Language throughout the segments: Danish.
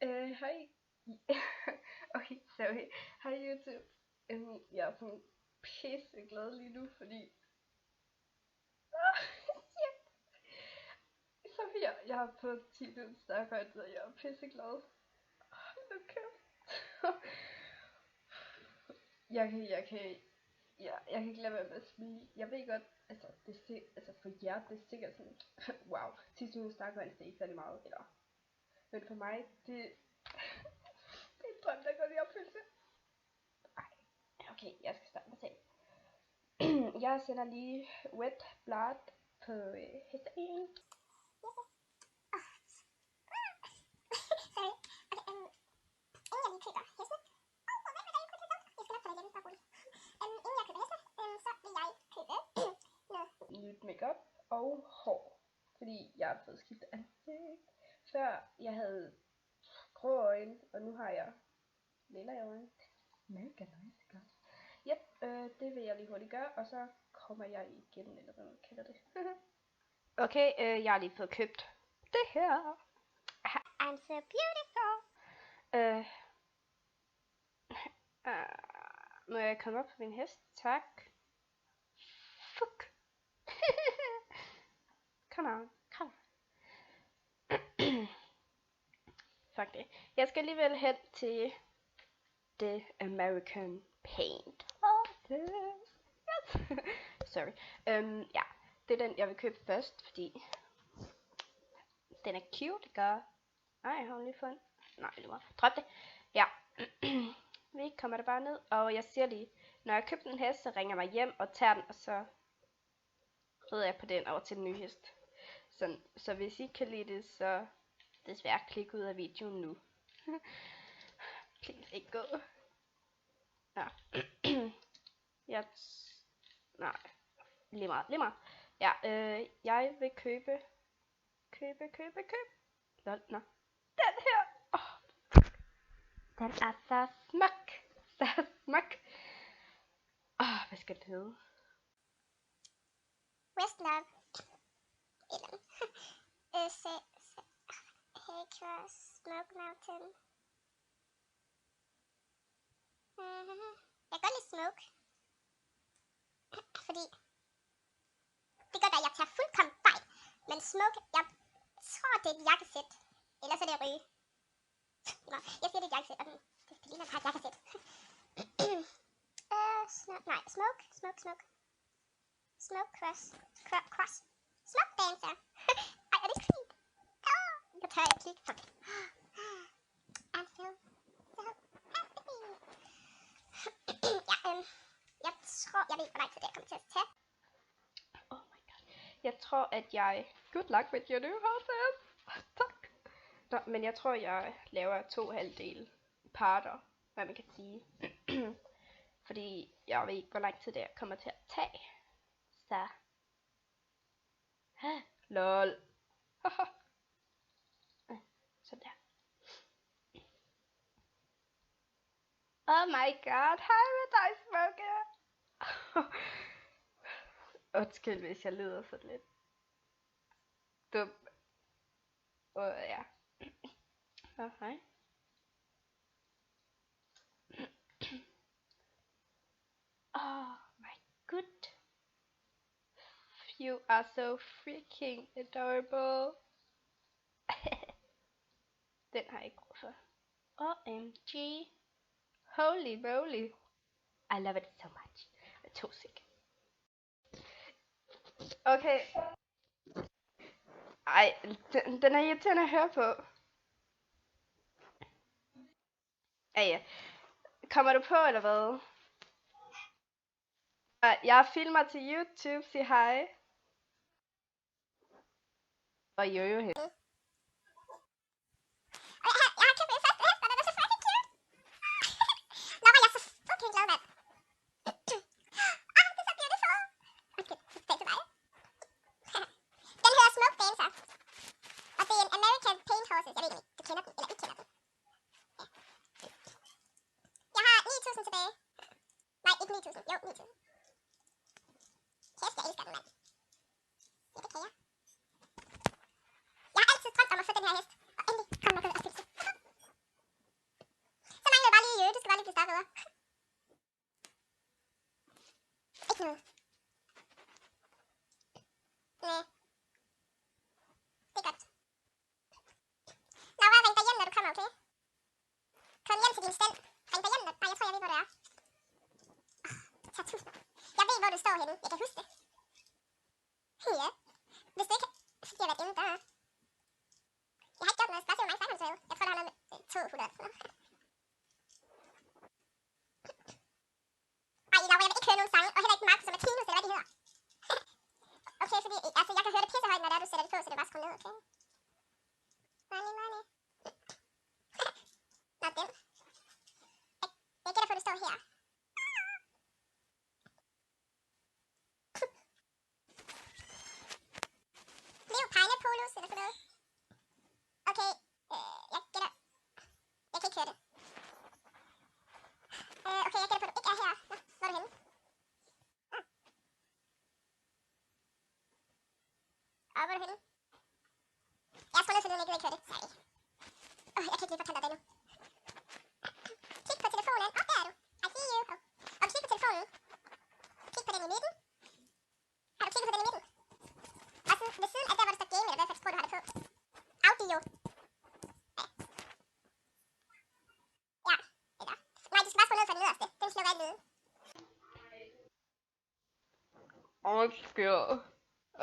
Hej. Okay, sorry. Hej YouTube. Jeg er sådan pisse glad lige nu, fordi... Shit. Sofia, jeg har fået 10.000 stærkere, så jeg er pisse glad. Hold nu kæft. Jeg kan ikke lade være med at smile. Jeg ved godt, altså for jer, det er sikkert sådan, wow, 10.000 stærkere, det er ikke særlig meget, eller... Men for mig, det er en drøm, der går i opfyldelse. Okay, jeg skal starte med at tale. Jeg sender lige wet blad på hesteen. Nyt makeup og hår, fordi jeg har fået skiftet ansigt. Før jeg havde grå øjne, og nu har jeg lilla øjne. Mega nice, godt. Yep, det vil jeg lige hurtigt gøre, og så kommer jeg igen, eller hvad man kalder det. Okay, jeg har lige fået købt det her. I'm so beautiful. Må jeg komme op på min hest? Tak. Fuck. Come on. Fuck det. Jeg skal alligevel hen til The American Paint. Yes. Sorry. Ja, det er den jeg vil købe først, fordi den er cute, gør. Nej, jeg har lige fundet. Nej, det var. Drop det. Ja. Vi kommer der bare ned, og jeg siger lige, når jeg køber en hest, så ringer jeg mig hjem og tager den, og så rider jeg på den over til den nye hest. Så hvis I kan lide det, så desværre klik ud af videoen nu. Please, ikke gå. Ja. Nej, lige meget. Ja, jeg vil købe. Lol, nå. Den her. Den er så smuk. Hvad skal det hedde? Westlove. Across Smoke Mountain. Jeg kan godt lide Smoke. Fordi det kan godt være, at jeg tager fuldkommen fejl. Men Smoke, jeg tror, det er et jakkesæt. Ellers er det at ryge. Jeg siger, det er et jakkesæt, og det ligner bare et jakkesæt. Smoke Cross. Smoke Dancer. Ej, er det ikke fint? Jeg tør ikke kigge. Fuck. I'm so happy. Jeg tror, jeg ved, hvor lang tid det kommer til at tage. Oh my god. Jeg tror, at jeg... Good luck with your new horses. Tak. Nå, men jeg tror, jeg laver 2 halvdele parter, hvad man kan sige. Fordi jeg ved ikke, hvor lang tid det kommer til at tage. Så... Lol. Sådan der. Oh my god, hej med dig, Smoke. Undskyld, hvis jeg lyder sådan lidt dum. Ja. Hej. Oh my god. You are so freaking adorable. Den har jeg ikke brug for. OMG. Holy moly. I love it so much. Jeg tog sick. Okay. Ej, den er irriterende at høre på. Ja. Kommer du på, eller hvad? Jeg filmer til YouTube, sig hej. Og jojo her. din stand. Ring dig hjem, nej, jeg tror, jeg ved, hvor det er. Tattoo. Jeg ved, hvor du står henne. Jeg kan huske det. Ja. Hvis du ikke... Så skal jeg været inde der. Jeg har ikke gjort noget. Spørgsmål, hvor mange sange har du taget? Jeg tror, der har noget med 200. Ej, Laura, jeg vil ikke høre nogen sange, og heller ikke Marcus og Martinus, eller hvad de hedder. Okay, fordi altså, jeg kan høre det pissehøjt, når det er, du sætter det på, så det er bare skru ned, okay? Money, money. Nå, den. Jeg gætter på, at du står her. Blue Pineappolus, eller sådan noget. Okay, jeg gætter. Jeg kan ikke høre det. Okay, jeg gætter på, at du ikke er her. Nå, hvor er du henne? Og hvor er du henne? Jeg skruer ned for lyden, jeg gider ikke høre det. Sorry. Jeg kan ikke lide fortælle dig det nu. Kig på telefonen. Der er du. I see you. Og kig på telefonen. Kig på den i midten. Har du kigget på den i midten? Og sådan ved siden af der, hvor der står game, eller hvad for sprog du har det på. Audio. Ja. Eller. Nej, du skal bare skrue ned for den nederste. Den slukker alt lyden. Undskyld.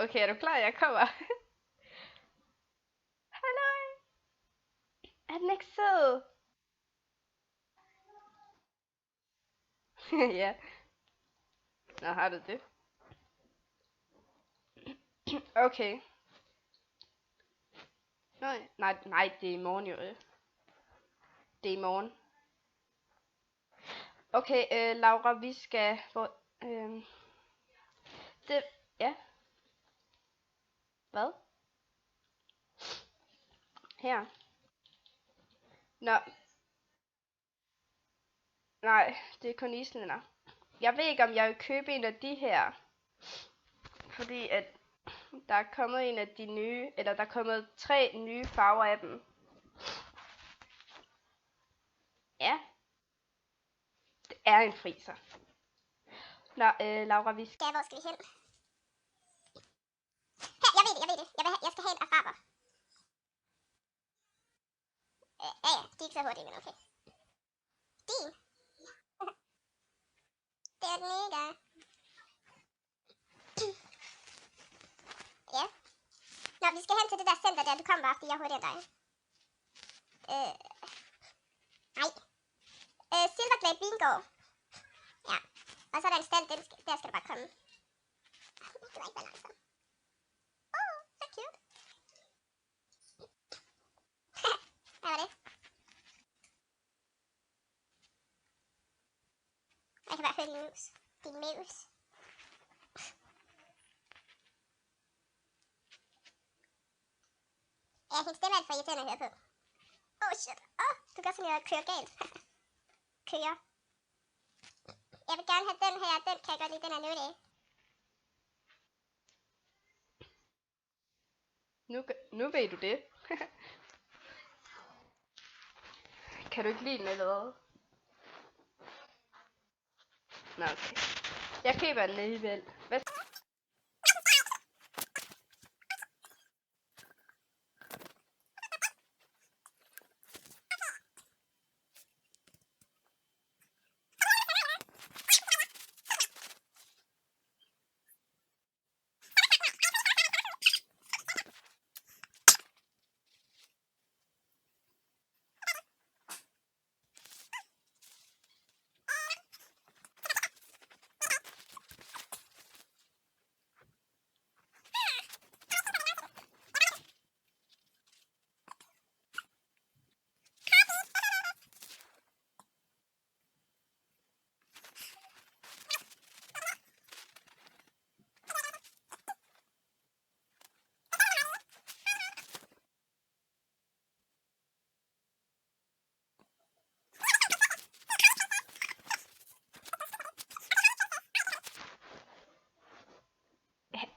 Okay, er du klar? Jeg kommer. Hallo. Er den ikke sød? Ja. Nå, har du det? Okay. Nej, det er i morgen jo. Det er i morgen. Okay, Laura, vi skal... Det... Ja. Hvad? Her. Nå. Nej, det er kun islænder. Jeg ved ikke, om jeg vil købe en af de her. Fordi at der er kommet en af de nye, eller der er kommet 3 nye farver af dem. Ja. Det er en friser. Nå, Laura, vi skal... Ja, hvor skal vi hen? Her, jeg ved det. Jeg skal have en araber. Ja, de er ikke så hurtige, men okay. Din. Det er den ikke. Ja. Nå, vi skal hen til det der center der. Du kommer bare, fordi jeg er hurtigere end dig. Nej. Silverglade Vingård. Ja. Og så er der en stand, der skal du bare komme. Du er ikke bare langsom. Så cute. Hvad var det? Jeg kan bare høre din mus. Din mus. Ja, hendes stemme er alt for irriterende at høre på. Shit. Du gør sådan, jeg kører galt. Kører. Jeg vil gerne have den her. Den kan jeg godt lide. Den er nødvendig. Nu ved du det. Kan du ikke lide den eller hvad? Nå, okay. Jeg køber den alligevel. Hvad?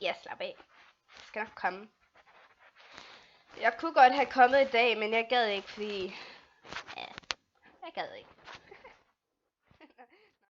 Ja, slap af. Jeg skal nok komme. Jeg kunne godt have kommet i dag, men jeg gad ikke, fordi... Ja, jeg gad ikke.